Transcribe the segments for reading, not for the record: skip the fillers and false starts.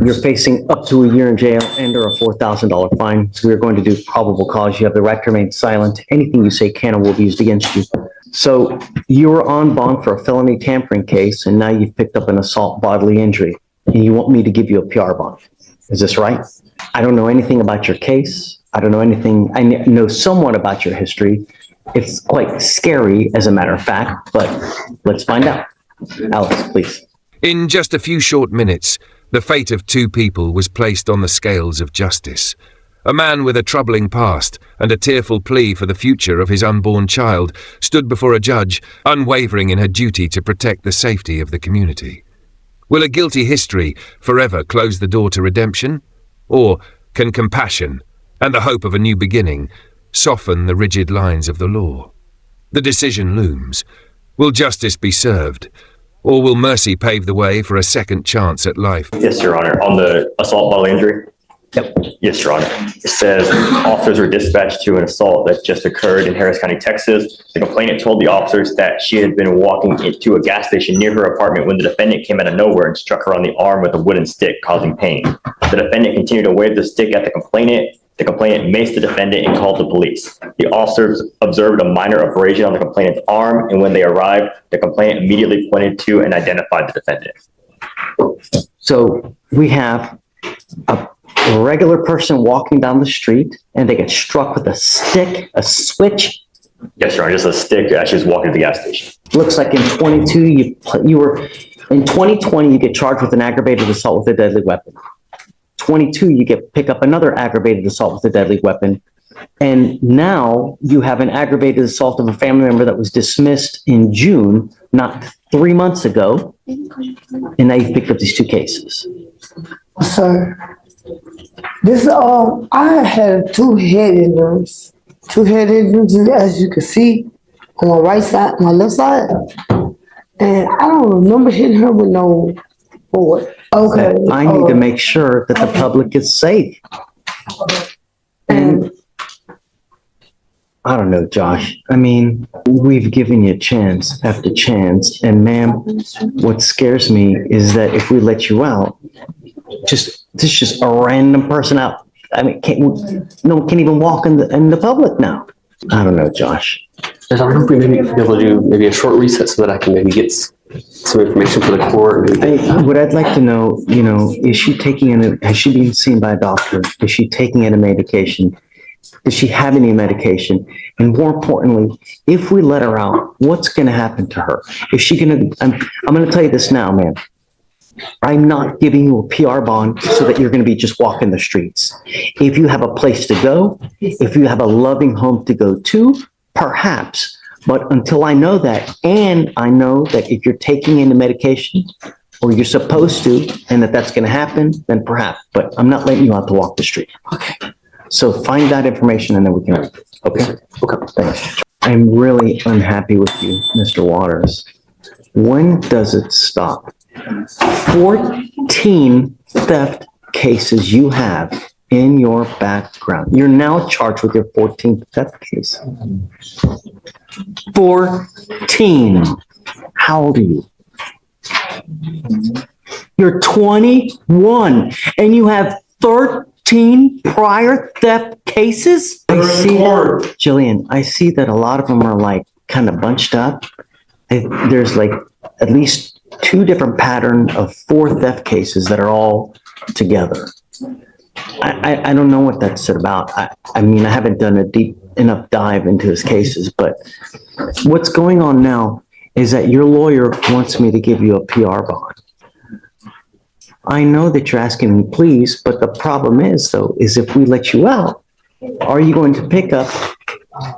You're facing up to a year in jail and or a $4,000 fine. So we're going to do probable cause. You have the right to remain silent. Anything you say can or will be used against you. So you were on bond for a felony tampering case, and now you've picked up an assault bodily injury, and you want me to give you a PR bond. Is this right? I don't know anything about your case. I don't know anything. I know somewhat about your history. It's quite scary, as a matter of fact, but let's find out. Alex, please. In just a few short minutes, the fate of two people was placed on the scales of justice. A man with a troubling past and a tearful plea for the future of his unborn child stood before a judge, unwavering in her duty to protect the safety of the community. Will a guilty history forever close the door to redemption? Or can compassion and the hope of a new beginning soften the rigid lines of the law? The decision looms. Will justice be served? Or will mercy pave the way for a second chance at life? Yes, Your Honor. On the assault bodily injury? Yep. Yes, Your Honor. It says officers were dispatched to an assault that just occurred in Harris County, Texas. The complainant told the officers that she had been walking into a gas station near her apartment when the defendant came out of nowhere and struck her on the arm with a wooden stick, causing pain. The defendant continued to wave the stick at the complainant. The complainant maced the defendant and called the police. The officers observed a minor abrasion on the complainant's arm, and when they arrived, the complainant immediately pointed to and identified the defendant. So we have a regular person walking down the street, and they get struck with a stick, a switch. Yes, Your Honor, just a stick as she was walking to the gas station. Looks like in 22, you were in 2020, you get charged with an aggravated assault with a deadly weapon. 22, you pick up another aggravated assault with a deadly weapon. And now you have an aggravated assault of a family member that was dismissed in June, not 3 months ago. And now you've picked up these two cases. Sir, this I had two head injuries. As you can see on my right side, my left side. And I don't remember hitting her with no board. Okay. I need to make sure that the public is safe. And I don't know, Josh. I mean, we've given you chance after chance. And ma'am, what scares me is that if we let you out, this is just a random person out. I mean, no one can even walk in the public now. I don't know, Josh. Yes, I wonder if we maybe be able to do maybe a short reset so that I can maybe get some information for the court. What I'd like to know, is she has she been seen by a doctor? Is she taking any medication? Does she have any medication? And more importantly, if we let her out, what's going to happen to her? Is she going to, I'm going to tell you this now, man. I'm not giving you a PR bond so that you're going to be just walking the streets. If you have a place to go, if you have a loving home to go to, perhaps. But until I know that, and I know that if you're taking in the medication or you're supposed to, and that's going to happen, then perhaps. But I'm not letting you out to walk the street. Okay. So find that information and then we can. Okay. Okay. Thanks. I'm really unhappy with you, Mr. Waters. When does it stop? 14 theft cases you have in your background. You're now charged with your 14th theft case. 14. How old are you? You're 21 and you have 13 prior theft cases? I see that, Jillian, I see that a lot of them are like kind of bunched up. There's like at least 2 different patterns of 4 theft cases that are all together. I don't know what that's about. I mean, I haven't done a deep enough dive into his cases, but what's going on now is that your lawyer wants me to give you a PR bond. I know that you're asking me, please, but the problem is, though, is if we let you out, are you going to pick up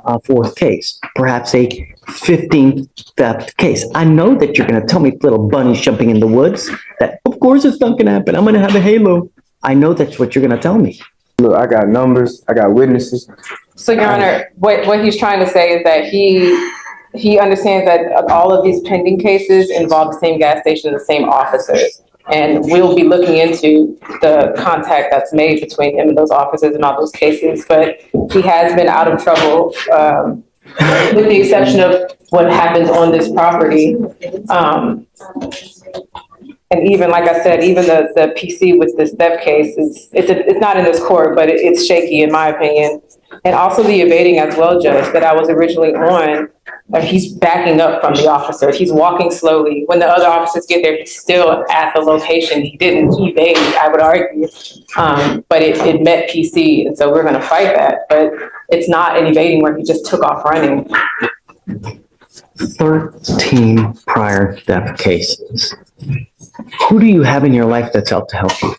a 4th case, perhaps a 15th theft case? I know that you're going to tell me little bunnies jumping in the woods, that of course it's not going to happen. I'm going to have a halo. I know that's what you're going to tell me. Look, I got numbers. I got witnesses. So, Your Honor, what he's trying to say is that he understands that all of these pending cases involve the same gas station, the same officers. And we'll be looking into the contact that's made between him and those officers in all those cases. But he has been out of trouble, with the exception of what happens on this property. And even, like I said, even the PC with this theft case it's not in this court, but it's shaky in my opinion. And also the evading as well, Judge, that I was originally on. He's backing up from the officers. He's walking slowly. When the other officers get there, he's still at the location. He didn't evade, I would argue. But it met PC, and so we're going to fight that. But it's not an evading where he just took off running. 13 prior theft cases. Who do you have in your life that's out to help you?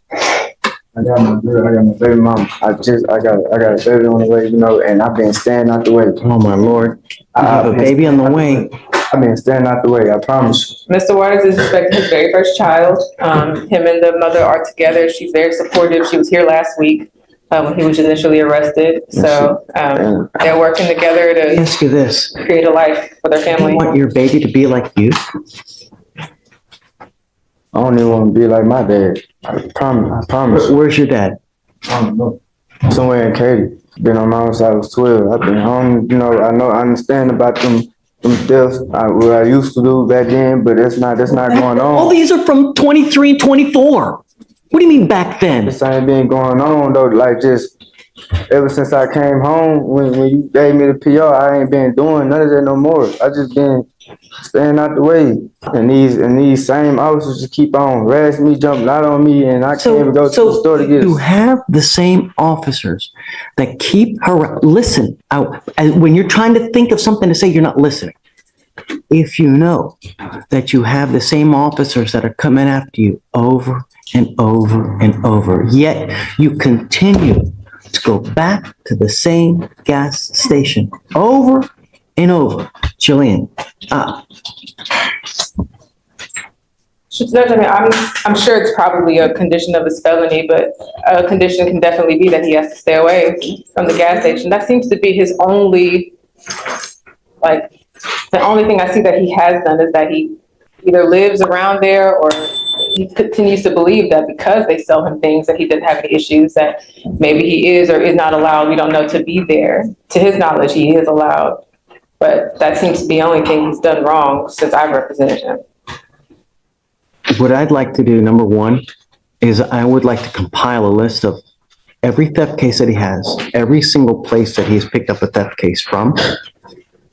I got my baby mama. I got a baby on the way, you know, and I've been staying out the way. Oh my Lord. You have a baby on the way. I've been staying out the way, I promise. Mr. Waters is expecting his very first child. Him and the mother are together. She's very supportive. She was here last week when he was initially arrested. So they're working together Let me to ask you this. create a life for their Do you family. want your baby to be like you? I don't even want to be like my dad. I promise. Where's your dad? I don't know. Somewhere in Katy. Been on my own side, I was 12. I've been home, you know, I understand about them deaths, what I used to do back then, but that's not going All on. these are from 23 and 24. What do you mean back then? This ain't been going on though, like just ever since I came home, when you gave me the PR, I ain't been doing none of that no more. I just been staying out the way. And these same officers just keep on harassing me, jumping out on me, and I can't even go to the store to get you have the same officers that keep listen, when you're trying to think of something to say, you're not listening. If you know that you have the same officers that are coming after you over and over and over, yet you continue to go back to the same gas station over and over. Jillian, Judge, I mean, I'm sure it's probably a condition of his felony, but a condition can definitely be that he has to stay away from the gas station. That seems to be his only, like, the only thing I see that he has done is that he either lives around there or he continues to believe that because they sell him things that he didn't have any issues, that maybe he is or is not allowed, we don't know, to be there. To his knowledge, he is allowed. But that seems to be the only thing he's done wrong since I've represented him. what I'd like to do, number one, is I would like to compile a list of every theft case that he has, every single place that he's picked up a theft case from.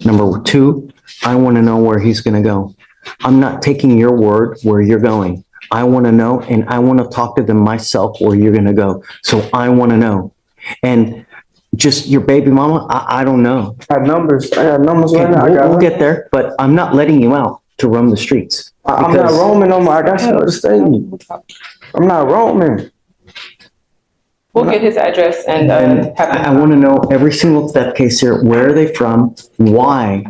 Number two, I want to know where he's going to go. I'm not taking your word where you're going. I want to know, and I want to talk to them myself where you're going to go. So I want to know. And just your baby mama, I don't know. I got numbers right now. We'll get there, but I'm not letting you out to roam the streets. I'm not roaming no more. I got to stay. I'm not roaming. We'll get his address and have I him. want to know every single theft case here. Where are they from? Why?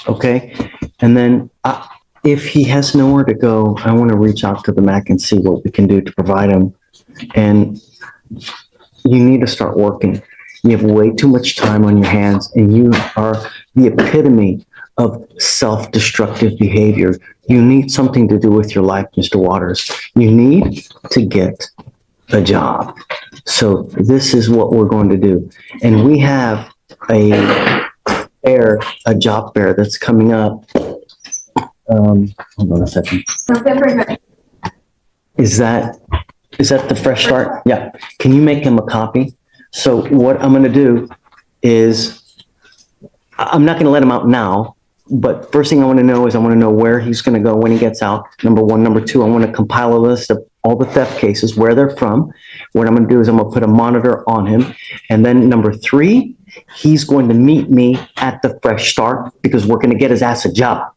Okay. And then if he has nowhere to go, I want to reach out to the MAC and see what we can do to provide him. And you need to start working. You have way too much time on your hands, and you are the epitome of self-destructive behavior. You need something to do with your life, Mr. Waters. You need to get a job. So this is what we're going to do. And we have a job fair that's coming up. Hold on a second. Is that the fresh start? Yeah. Can you make him a copy? So what I'm going to do is, I'm not going to let him out now, but first thing I want to know is I want to know where he's going to go when he gets out. Number one. Number two, I want to compile a list of all the theft cases, where they're from. What I'm going to do is I'm going to put a monitor on him. And then number three, he's going to meet me at the fresh start because we're going to get his ass a job,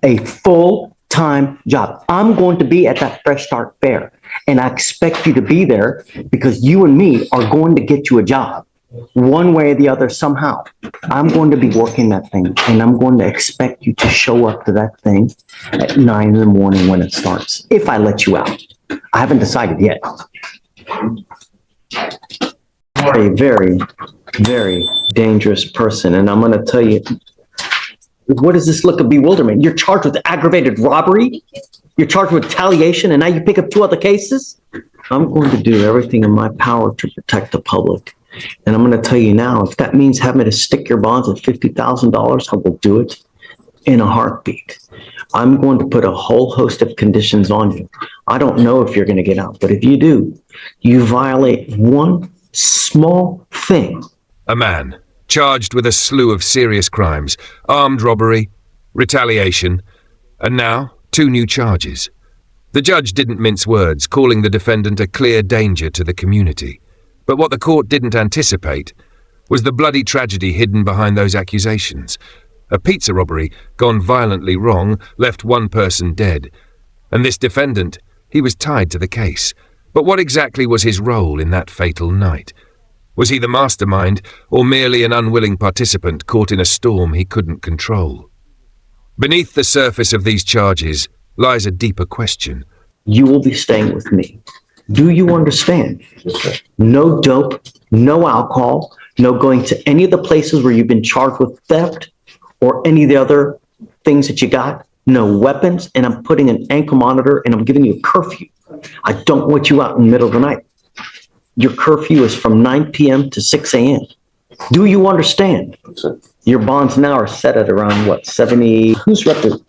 a full-time job. I'm going to be at that fresh start fair, and I expect you to be there because you and me are going to get you a job one way or the other somehow. I'm going to be working that thing, and I'm going to expect you to show up to that thing at 9 in the morning when it starts, if I let you out. I haven't decided yet. A very, very dangerous person, and I'm going to tell you, what does this look of bewilderment? You're charged with aggravated robbery, you're charged with retaliation, and now you pick up 2 other cases? I'm going to do everything in my power to protect the public. And I'm going to tell you now, if that means having to stick your bonds at $50,000, I will do it in a heartbeat. I'm going to put a whole host of conditions on you. I don't know if you're going to get out, but if you do, you violate one small thing. A man charged with a slew of serious crimes, armed robbery, retaliation, and now 2 new charges. The judge didn't mince words, calling the defendant a clear danger to the community. But what the court didn't anticipate was the bloody tragedy hidden behind those accusations. A pizza robbery gone violently wrong left 1 person dead. And this defendant, he was tied to the case. But what exactly was his role in that fatal night? Was he the mastermind, or merely an unwilling participant caught in a storm he couldn't control? Beneath the surface of these charges lies a deeper question. You will be staying with me. Do you understand? No dope, no alcohol, no going to any of the places where you've been charged with theft or any of the other things that you got. No weapons, and I'm putting an ankle monitor and I'm giving you a curfew. I don't want you out in the middle of the night. Your curfew is from 9 p.m. to 6 a.m. Do you understand? Your bonds now are set at around what, 70? Who's representing?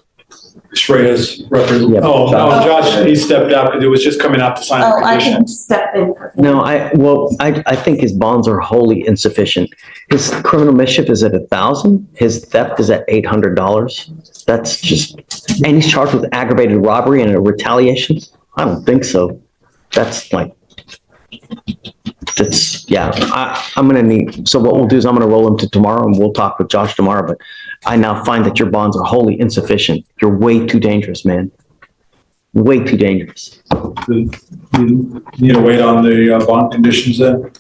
Shreya's representative. Yeah, Oh, no, Josh. Josh, he stepped out because it was just coming out to sign the Oh, I condition. can step in. No, I think his bonds are wholly insufficient. His criminal mischief is at 1,000. His theft is at $800. That's just, and he's charged with aggravated robbery and a retaliation. I don't think so. That's like, yeah, I'm gonna need, so what we'll do is I'm gonna roll him to tomorrow and we'll talk with Josh tomorrow, but I now find that your bonds are wholly insufficient. You're way too dangerous, man. Way too dangerous. You need to wait on the bond conditions then?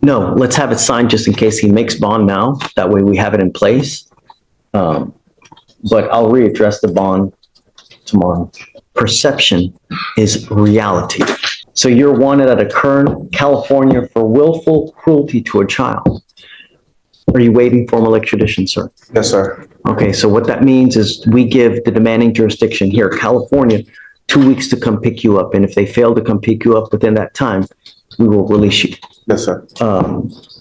No, let's have it signed just in case he makes bond now. That way we have it in place. But I'll readdress the bond tomorrow. Perception is reality. So you're wanted out of Kern, California for willful cruelty to a child. Are you waiting formal extradition, sir? Yes, sir. Okay, so what that means is we give the demanding jurisdiction here, California, 2 weeks to come pick you up. And if they fail to come pick you up within that time, we will release you. Yes, sir.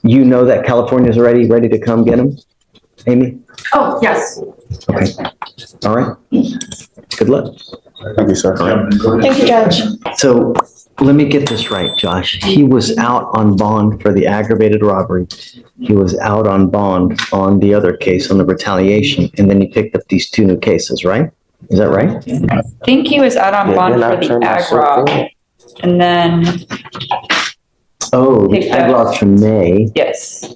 You know that California is ready to come get him? Amy? Oh, yes. Okay. All right. Good luck. Thank you, sir. Thank you, Judge. So let me get this right, Josh. He was out on bond for the aggravated robbery. He was out on bond on the other case, on the retaliation, and then he picked up these 2 new cases, right? Is that right? I think he was out on bond for the ag rob, and then, Oh, the Picked up. ag loss from May. yes.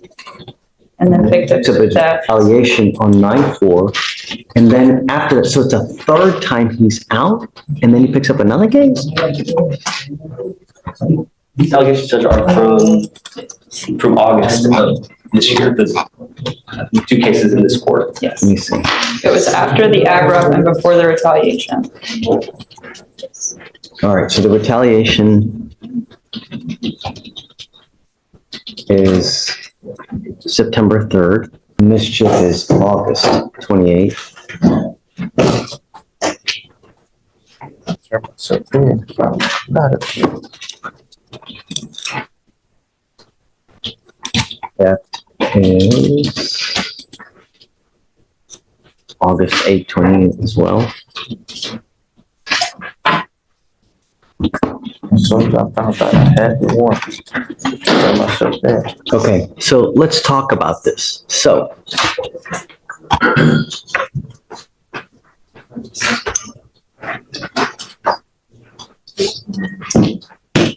And then picked up To the the theft. retaliation on 9/4. And then after that, so it's a 3rd time he's out, and then he picks up another case? These allegations, Judge, are from August of this year. There's 2 cases in this court. Yes. Let me see. It was after the ag rob and before the retaliation. All right, so the retaliation is September 3rd. Mischief is August 28th. Theft is August 8th, 28th as well. So I found out I had the warrants. Tell myself that. Okay, so let's talk about this. So,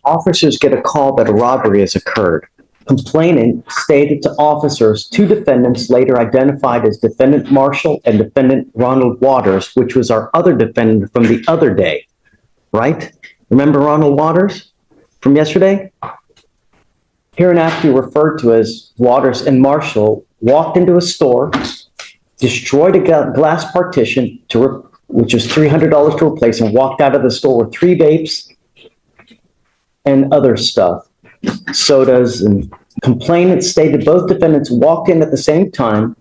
officers get a call that a robbery has occurred. Complainant stated to officers 2 defendants later identified as Defendant Marshall and Defendant Ronald Waters, which was our other defendant from the other day, right? Remember Ronald Waters from yesterday? Hereinafter referred to as Waters and Marshall walked into a store, destroyed a glass partition, which was $300 to replace, and walked out of the store with 3 vapes and other stuff. Sodas, and complainant stated both defendants walked in at the same time.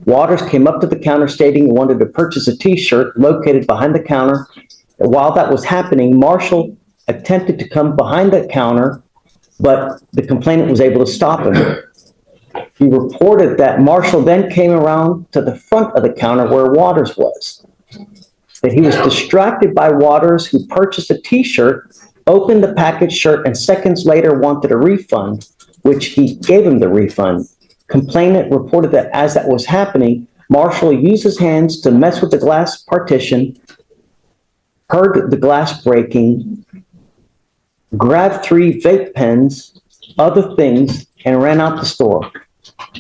Waters came up to the counter stating he wanted to purchase a t-shirt located behind the counter. While that was happening, Marshall attempted to come behind the counter, but the complainant was able to stop him. He reported that Marshall then came around to the front of the counter where Waters was. that he was distracted by Waters, who purchased a t-shirt, opened the packaged shirt, and seconds later wanted a refund, which he gave him the refund. Complainant reported that as that was happening, Marshall used his hands to mess with the glass partition, heard the glass breaking, grabbed 3 vape pens, other things, and ran out the store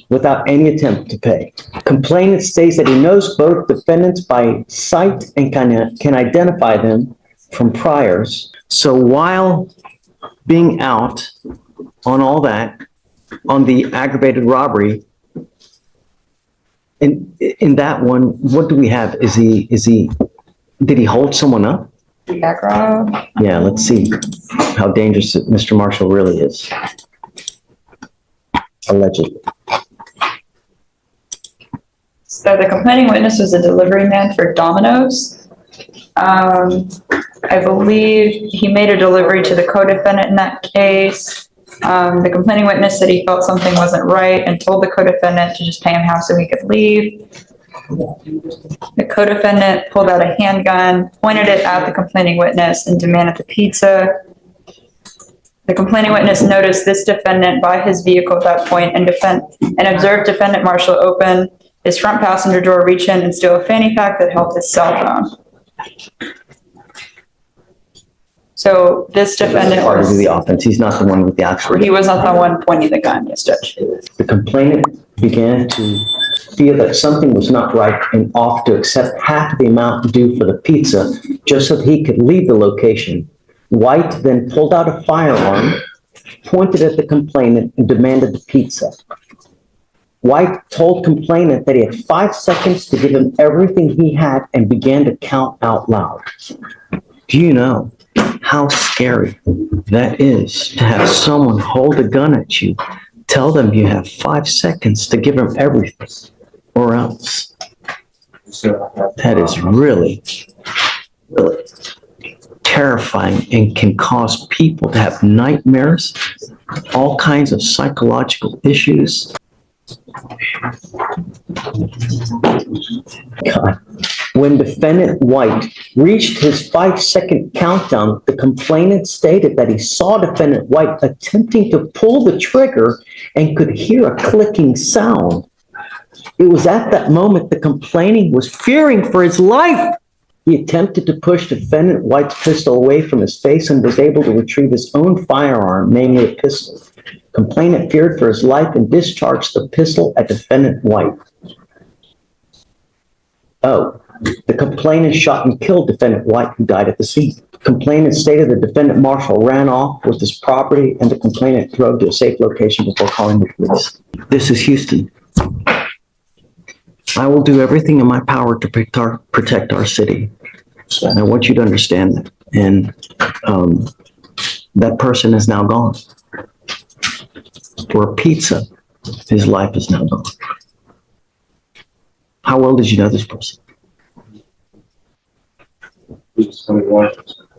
without any attempt to pay. Complainant states that he knows both defendants by sight and can identify them from priors. So while being out on all that, on the aggravated robbery, in that one, what do we have? Did he hold someone up? Aggro. Yeah, let's see how dangerous Mr. Marshall really is. Allegedly. So the complaining witness was a delivery man for Domino's. I believe he made a delivery to the co-defendant in that case. The complaining witness said he felt something wasn't right and told the co-defendant to just pay him half so he could leave. The co-defendant pulled out a handgun, pointed it at the complaining witness, and demanded the pizza. The complaining witness noticed this defendant by his vehicle at that point and observed defendant Marshall open his front passenger door, reach in and steal a fanny pack that held his cell phone. So this defendant Part of the offense. He's not the one with the actual. he was not the one pointing the gun, yes, Judge. The complainant began to feel that something was not right and offered to accept half the amount due for the pizza just so that he could leave the location. White then pulled out a firearm, pointed at the complainant, and demanded the pizza. White told complainant that he had 5 seconds to give him everything he had and began to count out loud. Do you know how scary that is to have someone hold a gun at you, tell them you have 5 seconds to give them everything or else? That is really, really terrifying and can cause people to have nightmares, all kinds of psychological issues. God. When defendant White reached his 5-second countdown, the complainant stated that he saw defendant White attempting to pull the trigger and could hear a clicking sound. It was at that moment the complainant was fearing for his life. He attempted to push defendant White's pistol away from his face and was able to retrieve his own firearm, namely a pistol. Complainant feared for his life and discharged the pistol at defendant White. Oh, the complainant shot and killed defendant White, who died at the scene. Complainant stated that defendant Marshall ran off with his property and the complainant drove to a safe location before calling the police. This is Houston. I will do everything in my power to protect our city. And I want you to understand that. And that person is now gone. For a pizza, his life is now gone. How well did you know this person?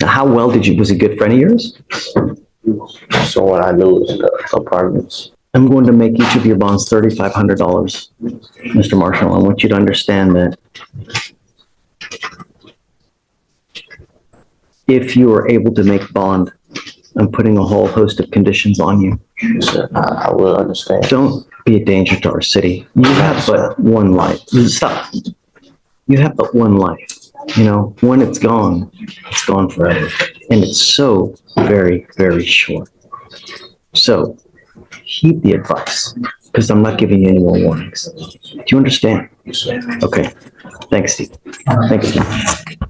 How well did you, was he a good friend of yours? Someone I knew in the apartments. I'm going to make each of your bonds $3,500, Mr. Marshall. I want you to understand that if you are able to make bond, I'm putting a whole host of conditions on you. Sir, I will understand. Don't be a danger to our city. You have but one life. Stop. You have but one life. You know, when it's gone forever. And it's so very, very short. So heed the advice, because I'm not giving you any more warnings. Do you understand? Okay. Thanks, Steve. Thank you.